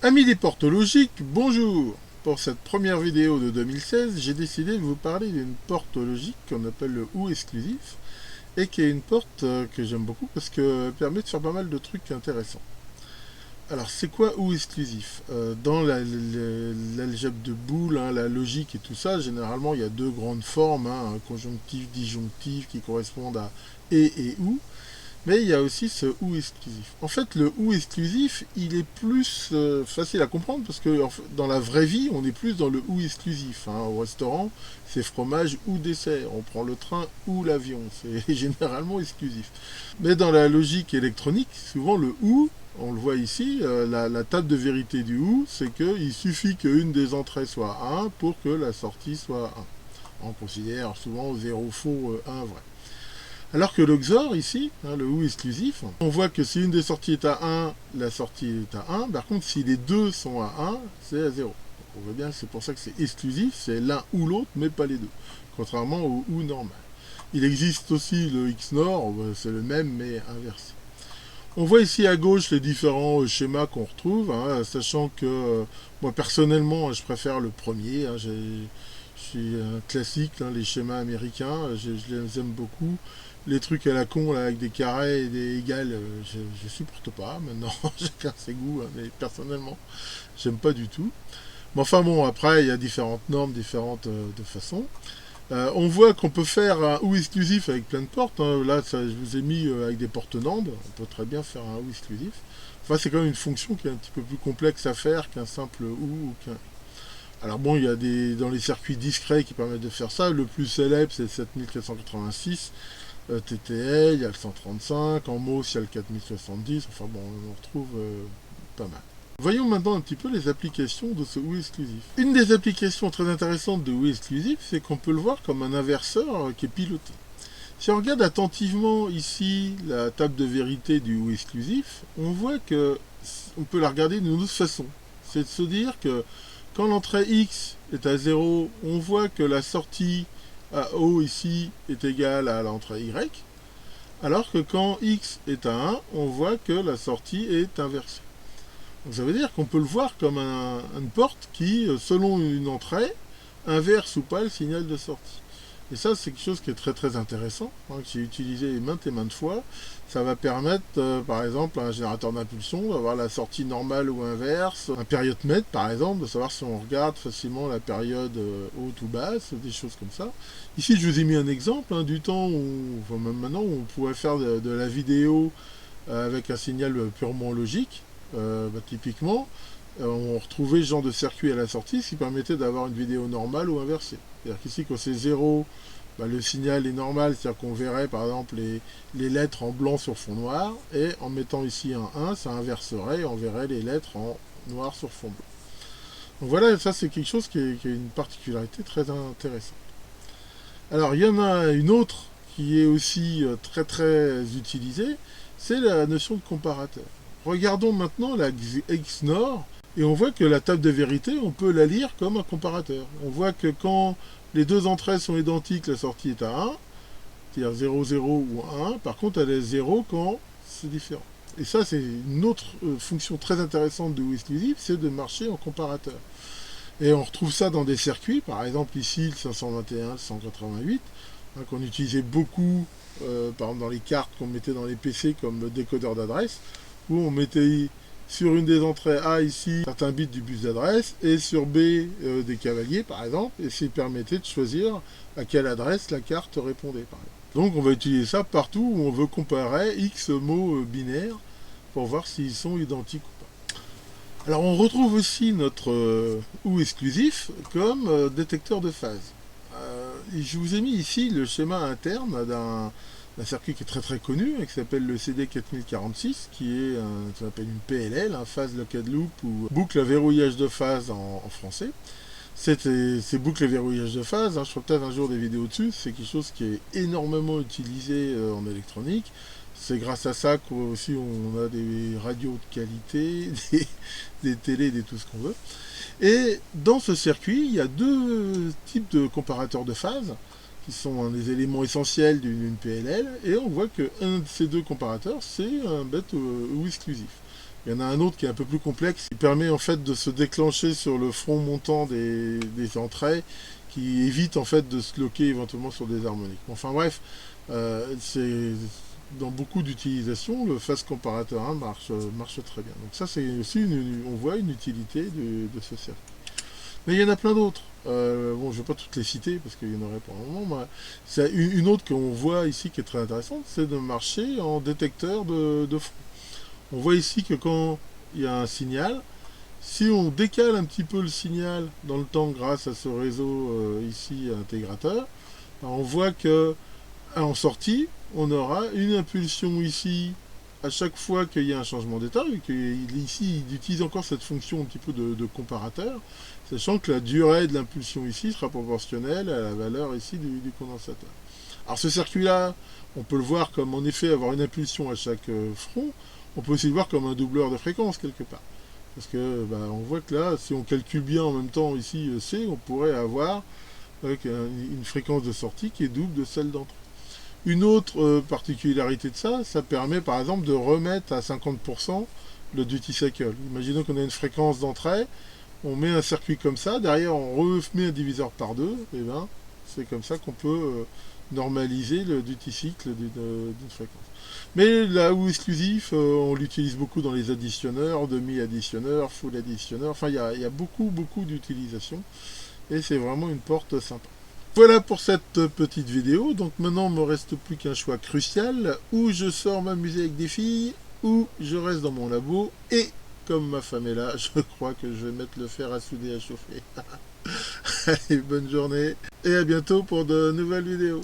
Amis des portes logiques, bonjour. Pour cette première vidéo de 2016, j'ai décidé de vous parler d'une porte logique qu'on appelle le OU exclusif et qui est une porte que j'aime beaucoup parce qu'elle permet de faire pas mal de trucs intéressants. Alors c'est quoi OU exclusif? Dans l'algèbre de Boole, la logique et tout ça, généralement il y a deux grandes formes, un conjonctif, disjonctif qui correspondent à et OU. Mais il y a aussi ce OU exclusif. En fait, le OU exclusif, il est plus facile à comprendre parce que dans la vraie vie, on est plus dans le OU exclusif. Au restaurant, c'est fromage ou dessert. On prend le train ou l'avion. C'est généralement exclusif. Mais dans la logique électronique, souvent le OU, on le voit ici, la table de vérité du OU, c'est qu'il suffit qu'une des entrées soit 1 pour que la sortie soit 1. On considère souvent 0 faux, 1 vrai. Alors que le XOR, ici, le OU exclusif, on voit que si une des sorties est à 1, la sortie est à 1. Par contre, si les deux sont à 1, c'est à 0. Donc on voit bien que c'est pour ça que c'est exclusif, c'est l'un ou l'autre, mais pas les deux. Contrairement au OU normal. Il existe aussi le XNOR, c'est le même, mais inversé. On voit ici à gauche les différents schémas qu'on retrouve, sachant que moi personnellement, je préfère le premier. Je suis un classique, les schémas américains, je les aime beaucoup. Les trucs à la con là, avec des carrés et des égales, je supporte pas. Maintenant, chacun ses goûts, mais personnellement, j'aime pas du tout. Mais enfin bon, après, il y a différentes normes, différentes de façons. On voit qu'on peut faire un OU exclusif avec plein de portes. Là, ça, je vous ai mis avec des portes NAND. On peut très bien faire un OU exclusif. Enfin, c'est quand même une fonction qui est un petit peu plus complexe à faire qu'un simple OU ou qu'un. Alors bon, il y a dans les circuits discrets qui permettent de faire ça. Le plus célèbre, c'est le 7486 TTL, il y a le 135, en MOS, il y a le 4070. Enfin bon, on en retrouve pas mal. Voyons maintenant un petit peu les applications de ce OU exclusif. Une des applications très intéressantes de OU exclusif, c'est qu'on peut le voir comme un inverseur qui est piloté. Si on regarde attentivement ici la table de vérité du OU exclusif, on voit que on peut la regarder d'une autre façon. C'est de se dire que quand l'entrée X est à 0, on voit que la sortie à O ici est égale à l'entrée Y, alors que quand X est à 1, on voit que la sortie est inversée. Donc ça veut dire qu'on peut le voir comme une porte qui, selon une entrée, inverse ou pas le signal de sortie. Et ça, c'est quelque chose qui est très très intéressant, que j'ai utilisé maintes et maintes fois. Ça va permettre, par exemple, à un générateur d'impulsion d'avoir la sortie normale ou inverse, un périodmètre par exemple, de savoir si on regarde facilement la période haute ou basse, des choses comme ça. Ici, je vous ai mis un exemple du temps où, enfin même maintenant, où on pourrait faire de la vidéo avec un signal purement logique. Typiquement, on retrouvait ce genre de circuit à la sortie, ce qui permettait d'avoir une vidéo normale ou inversée. C'est-à-dire qu'ici, quand c'est 0, le signal est normal, c'est-à-dire qu'on verrait par exemple les lettres en blanc sur fond noir, et en mettant ici un 1, ça inverserait, et on verrait les lettres en noir sur fond blanc. Donc voilà, ça c'est quelque chose qui est une particularité très intéressante. Alors il y en a une autre qui est aussi très très utilisée, c'est la notion de comparateur. Regardons maintenant la XNOR, et on voit que la table de vérité, on peut la lire comme un comparateur. On voit que quand les deux entrées sont identiques, la sortie est à 1, c'est-à-dire 0, 0 ou 1. Par contre, elle est 0 quand c'est différent. Et ça, c'est une autre fonction très intéressante de OU exclusif, c'est de marcher en comparateur. Et on retrouve ça dans des circuits, par exemple ici le 521, le 188, qu'on utilisait beaucoup, par exemple dans les cartes qu'on mettait dans les PC comme décodeur d'adresse, où on mettait sur une des entrées A ici certains bits du bus d'adresse et sur B des cavaliers par exemple, et ça permettait de choisir à quelle adresse la carte répondait par exemple. Donc on va utiliser ça partout où on veut comparer X mots binaires pour voir s'ils sont identiques ou pas. Alors on retrouve aussi notre OU exclusif comme détecteur de phase. Je vous ai mis ici le schéma interne d'un circuit qui est très très connu, qui s'appelle le CD4046, qui est ce qu'on appelle une PLL, phase locked loop ou boucle à verrouillage de phase en français. Ces boucles à verrouillage de phase, je ferai peut-être un jour des vidéos dessus, c'est quelque chose qui est énormément utilisé en électronique. C'est grâce à ça qu'aussi on a des radios de qualité, des télés, des tout ce qu'on veut. Et dans ce circuit, il y a deux types de comparateurs de phase, qui sont les éléments essentiels d'une PLL, et on voit qu'un de ces deux comparateurs, c'est un bit OU exclusif. Il y en a un autre qui est un peu plus complexe, qui permet en fait de se déclencher sur le front montant des entrées, qui évite en fait de se loquer éventuellement sur des harmoniques. Enfin bref, c'est dans beaucoup d'utilisations, le phase comparateur 1 marche très bien. Donc ça c'est aussi, on voit une utilité de ce circuit. Mais il y en a plein d'autres. Bon, je ne vais pas toutes les citer parce qu'il y en aurait pour un moment. Mais c'est une autre qu'on voit ici qui est très intéressante, c'est de marcher en détecteur de front. On voit ici que quand il y a un signal, si on décale un petit peu le signal dans le temps grâce à ce réseau ici intégrateur, on voit que en sortie, on aura une impulsion ici à chaque fois qu'il y a un changement d'état, et ici il utilise encore cette fonction un petit peu de comparateur, sachant que la durée de l'impulsion ici sera proportionnelle à la valeur ici du condensateur. Alors ce circuit-là, on peut le voir comme en effet avoir une impulsion à chaque front, on peut aussi le voir comme un doubleur de fréquence quelque part. Parce que on voit que là, si on calcule bien en même temps ici C, on pourrait avoir avec une fréquence de sortie qui est double de celle d'entrée. Une autre particularité de ça, ça permet par exemple de remettre à 50% le duty cycle. Imaginons qu'on a une fréquence d'entrée, on met un circuit comme ça, derrière on remet un diviseur par deux, et ben c'est comme ça qu'on peut normaliser le duty cycle d'une fréquence. Mais là où exclusif, on l'utilise beaucoup dans les additionneurs, demi-additionneurs, full additionneurs, enfin il y a beaucoup d'utilisations, et c'est vraiment une porte sympa. Voilà pour cette petite vidéo, donc maintenant il ne me reste plus qu'un choix crucial, ou je sors m'amuser avec des filles, ou je reste dans mon labo, et comme ma femme est là, je crois que je vais mettre le fer à souder à chauffer. Allez, bonne journée, et à bientôt pour de nouvelles vidéos.